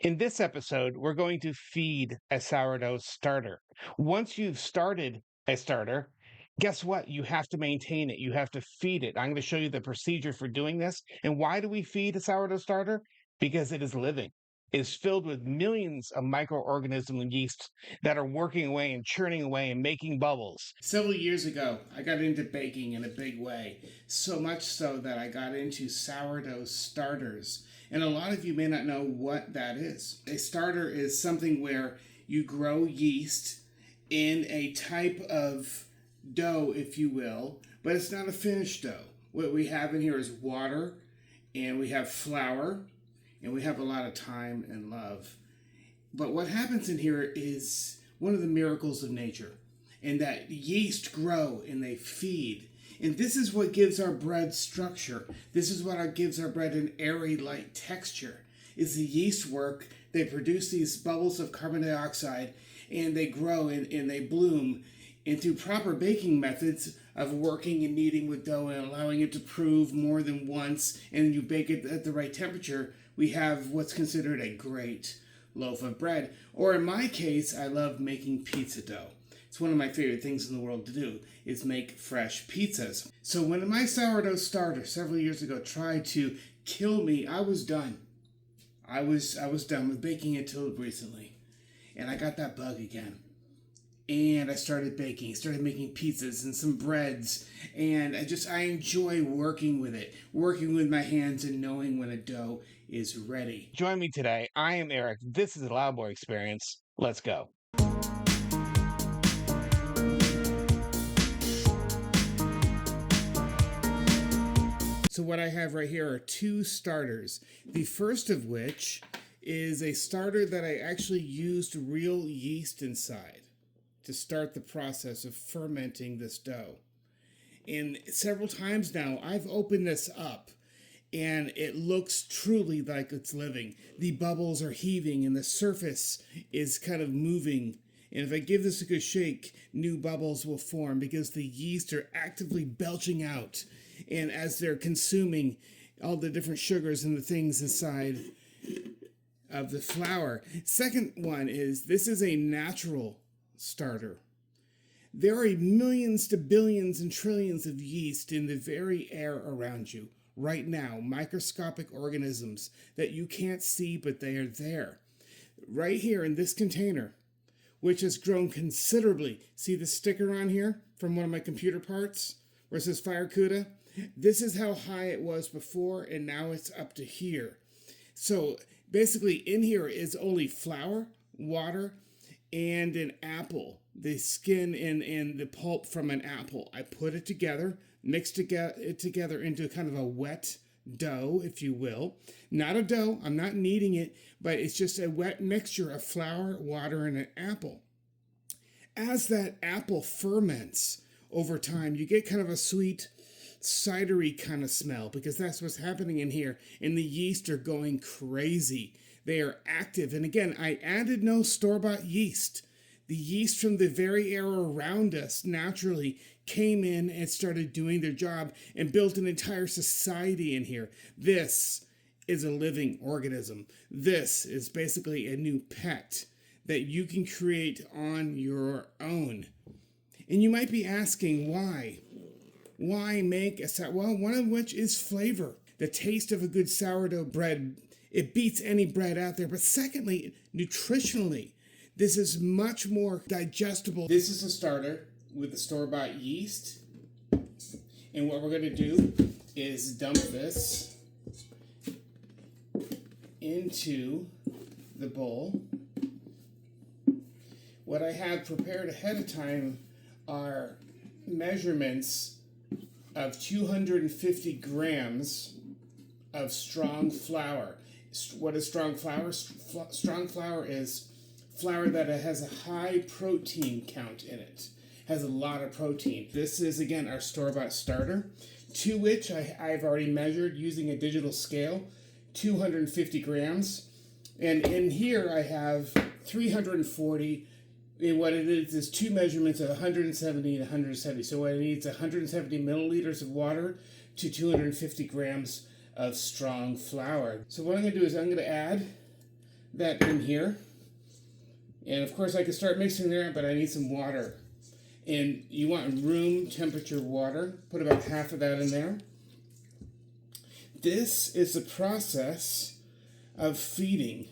In this episode, we're going to feed a sourdough starter. Once you've started a starter, guess what? You have to maintain it. You have to feed it. I'm going to show you the procedure for doing this. And why do we feed a sourdough starter? Because it is living. It is filled with millions of microorganisms and yeast that are working away and churning away and making bubbles. Several years ago, I got into baking in a big way, so much so that I got into sourdough starters. And a lot of you may not know what that is. A starter is something where you grow yeast in a type of dough, if you will, but it's not a finished dough. What we have in here is water, and we have flour, and we have a lot of time and love. But what happens in here is one of the miracles of nature, and that yeast grow and they feed. And this is what gives our bread structure. This is what gives our bread an airy, light texture. Is the yeast work. They produce these bubbles of carbon dioxide, and they grow and they bloom. And through proper baking methods of working and kneading with dough and allowing it to prove more than once, and you bake it at the right temperature, we have what's considered a great loaf of bread. Or in my case, I love making pizza dough. It's one of my favorite things in the world to do, is make fresh pizzas. So when my sourdough starter several years ago tried to kill me, I was done. I was done with baking it till recently. And I got that bug again. And I started baking, started making pizzas and some breads. And I enjoy working with it, working with my hands and knowing when a dough is ready. Join me today. I am Eric. This is the Loudboy Experience. Let's go. So what I have right here are two starters. The first of which is a starter that I actually used real yeast inside to start the process of fermenting this dough. And several times now, I've opened this up, and it looks truly like it's living. The bubbles are heaving, and the surface is kind of moving. And if I give this a good shake, new bubbles will form because the yeast are actively belching out. And as they're consuming all the different sugars and the things inside of the flour. Second one is, this is a natural starter. There are millions to billions and trillions of yeast in the very air around you right now, microscopic organisms that you can't see, but they are there. Right here in this container, which has grown considerably. See the sticker on here from one of my computer parts where it says Fire Cuda? This is how high it was before, and now it's up to here. So basically in here is only flour, water, and an apple. The skin and the pulp from an apple. I put it together, mixed it together into kind of a wet dough, if you will. Not a dough, I'm not kneading it, but it's just a wet mixture of flour, water, and an apple. As that apple ferments over time, you get kind of a sweet, cidery kind of smell, because that's what's happening in here. And the yeast are going crazy. They are active. And again, I added no store-bought yeast. The yeast from the very air around us naturally came in and started doing their job and built an entire society in here. This is a living organism. This is basically a new pet that you can create on your own. And you might be asking why? Why make a sourdough? Well, one of which is flavor. The taste of a good sourdough bread, it beats any bread out there. But secondly, nutritionally, this is much more digestible. This is a starter with the store-bought yeast. And what we're going to do is dump this into the bowl. What I have prepared ahead of time are measurements of 250 grams of strong flour. What is strong flour? Strong flour is flour that has a high protein count in it. Has a lot of protein. This is, again, our store-bought starter, to which I've already measured using a digital scale, 250 grams. And in here I have 340. And what it is two measurements of 170 and 170. So what it needs is 170 milliliters of water to 250 grams of strong flour. So what I'm going to do is I'm going to add that in here. And of course I can start mixing there, but I need some water. And you want room temperature water. Put about half of that in there. This is the process of feeding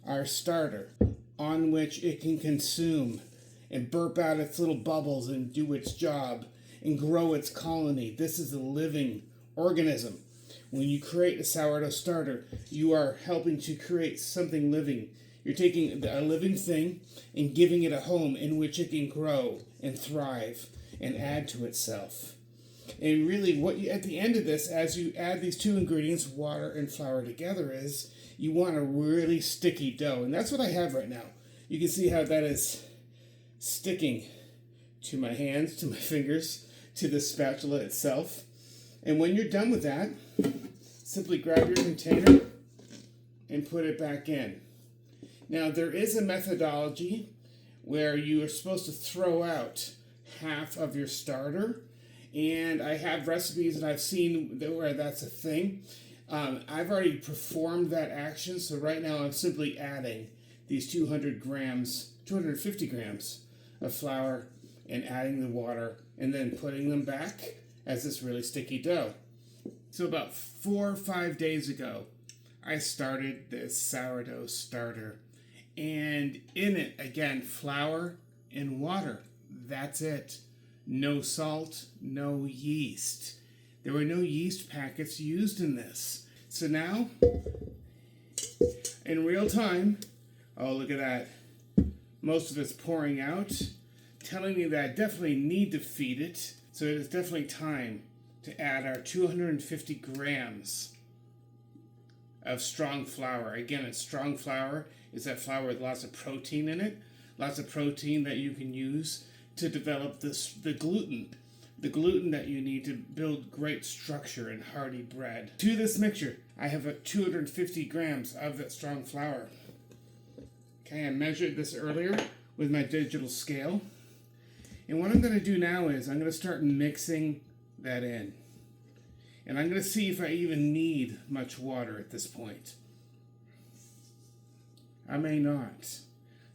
our starter, on which it can consume and burp out its little bubbles and do its job and grow its colony. This is a living organism. When you create a sourdough starter, you are helping to create something living. You're taking a living thing and giving it a home in which it can grow and thrive and add to itself. And really, at the end of this, as you add these two ingredients, water and flour together, is you want a really sticky dough. And that's what I have right now. You can see how that is sticking to my hands, to my fingers, to the spatula itself. And when you're done with that, simply grab your container and put it back in. Now, there is a methodology where you are supposed to throw out half of your starter. And I have recipes that I've seen where that's a thing. I've already performed that action, so right now I'm simply adding these 250 grams of flour and adding the water and then putting them back as this really sticky dough. So about 4 or 5 days ago, I started this sourdough starter. And in it, again, flour and water. That's it. No salt, no yeast. There were no yeast packets used in this. So now, in real time, oh, look at that. Most of it's pouring out, telling me that I definitely need to feed it. So it is definitely time to add our 250 grams of strong flour. Again, it's strong flour. It's that flour with lots of protein in it. Lots of protein that you can use to develop the gluten that you need to build great structure and hearty bread. To this mixture, I have 250 grams of that strong flour. Okay, I measured this earlier with my digital scale. And what I'm going to do now is I'm going to start mixing that in. And I'm going to see if I even need much water at this point. I may not.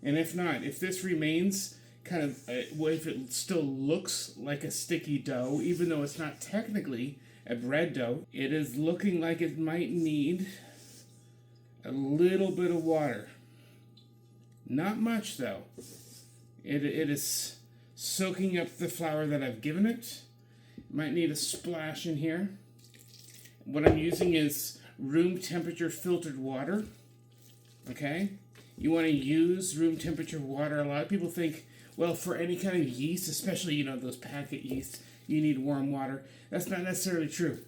And if not, if this remains kind of, if it still looks like a sticky dough, even though it's not technically a bread dough, it is looking like it might need a little bit of water. Not much though. It is soaking up the flour that I've given it. Might need a splash in here. What I'm using is room temperature filtered water. Okay? You want to use room temperature water. A lot of people think, well, for any kind of yeast, especially, those packet yeast, you need warm water. That's not necessarily true.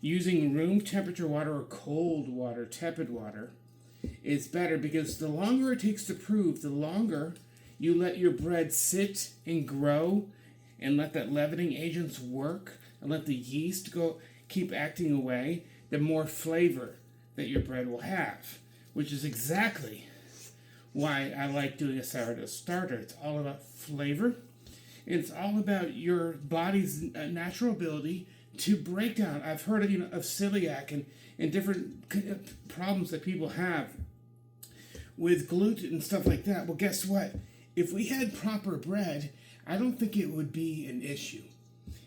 Using room temperature water or cold water, tepid water, is better because the longer it takes to prove, the longer you let your bread sit and grow and let that leavening agents work and let the yeast keep acting away, the more flavor that your bread will have, which is exactly why I like doing a sourdough starter. It's all about flavor. It's all about your body's natural ability to break down. I've heard of celiac and different problems that people have with gluten and stuff like that. Well, guess what? If we had proper bread, I don't think it would be an issue.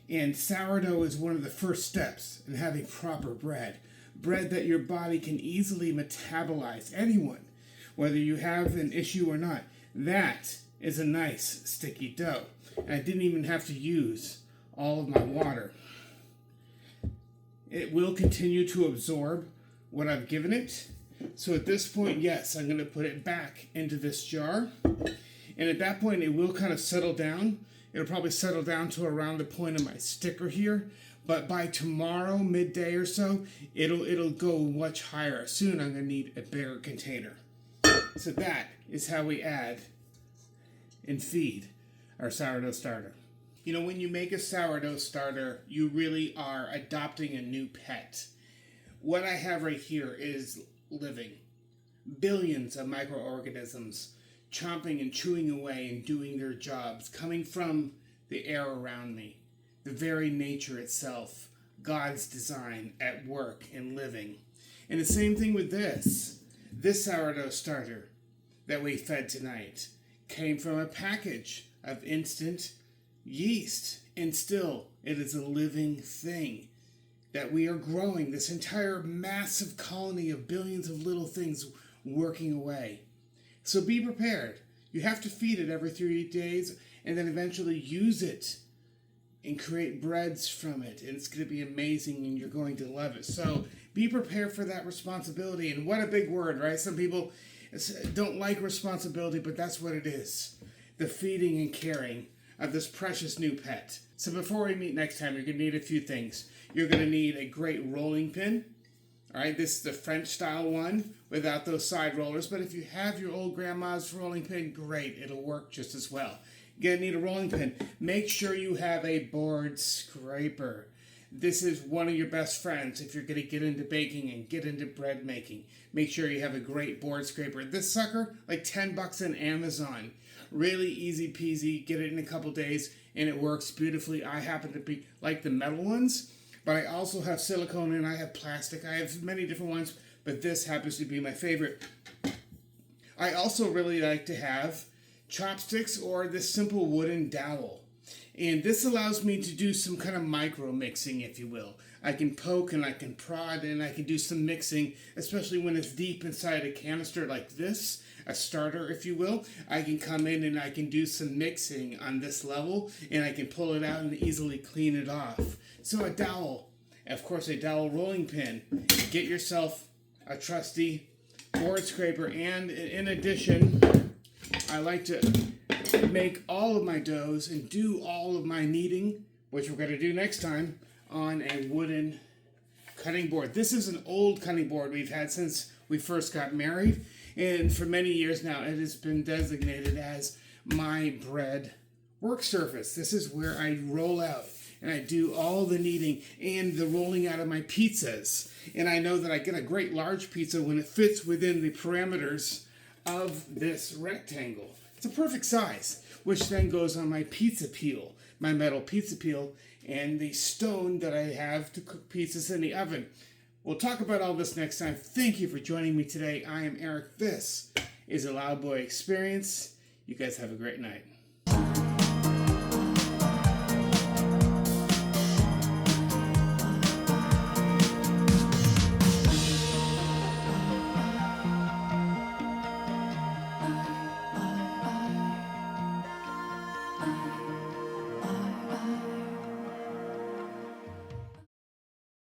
And sourdough is one of the first steps in having proper bread. Bread that your body can easily metabolize. Anyone, whether you have an issue or not, that is a nice sticky dough. And I didn't even have to use all of my water. It will continue to absorb what I've given it. So at this point, yes, I'm going to put it back into this jar. And at that point, it will kind of settle down. It'll probably settle down to around the point of my sticker here. But by tomorrow, midday or so, it'll go much higher. Soon I'm going to need a bigger container. So that is how we add and feed our sourdough starter. When you make a sourdough starter, you really are adopting a new pet. What I have right here is living. Billions of microorganisms chomping and chewing away and doing their jobs, coming from the air around me, the very nature itself, God's design at work and living. And the same thing with this. This sourdough starter that we fed tonight came from a package of instant yeast. And still, it is a living thing that we are growing. This entire massive colony of billions of little things working away. So be prepared. You have to feed it every 3 days and then eventually use it and create breads from it. And it's going to be amazing and you're going to love it. So be prepared for that responsibility. And what a big word, right? Some people don't like responsibility, but that's what it is. The feeding and caring of this precious new pet. So before we meet next time, you're going to need a few things. You're going to need a great rolling pin. All right, this is the French style one without those side rollers. But if you have your old grandma's rolling pin, great. It'll work just as well. You're going to need a rolling pin. Make sure you have a board scraper. This is one of your best friends if you're going to get into baking and get into bread making. Make sure you have a great board scraper. This sucker, like $10 on Amazon. Really easy peasy. Get it in a couple days and it works beautifully. I happen to be like the metal ones, but I also have silicone and I have plastic. I have many different ones, but this happens to be my favorite. I also really like to have chopsticks or this simple wooden dowel. And this allows me to do some kind of micro mixing, if you will. I can poke and I can prod and I can do some mixing, especially when it's deep inside a canister like this, a starter, if you will. I can come in and I can do some mixing on this level and I can pull it out and easily clean it off. So a dowel, of course a dowel rolling pin. Get yourself a trusty board scraper, and in addition, I like to make all of my doughs and do all of my kneading, which we're going to do next time, on a wooden cutting board. This is an old cutting board we've had since we first got married, and for many years now it has been designated as my bread work surface. This is where I roll out and I do all the kneading and the rolling out of my pizzas. And I know that I get a great large pizza when it fits within the parameters of this rectangle. It's a perfect size, which then goes on my pizza peel, my metal pizza peel, and the stone that I have to cook pizzas in the oven. We'll talk about all this next time. Thank you for joining me today. I am Eric. This is a Loudboy Experience. You guys have a great night.